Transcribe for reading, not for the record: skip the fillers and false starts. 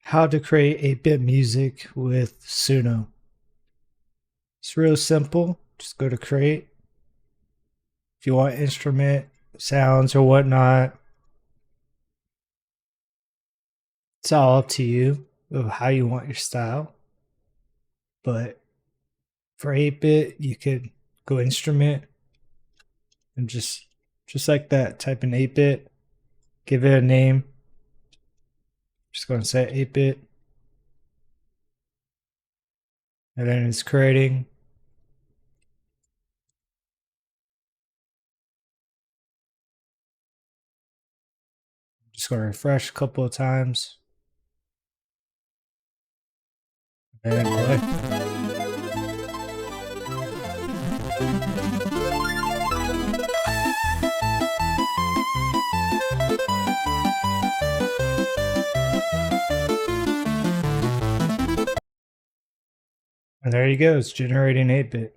how to create 8-bit music with Suno. It's real simple. Just go to create. If you want instrument sounds or whatnot, it's all up to you of how you want your style. But for 8-bit, you could go instrument and just like that, type in 8-bit, give it a name. Just going to say 8-bit. And then it's creating. Just going to refresh a couple of times. And then play. And there you go, it's generating 8-bit.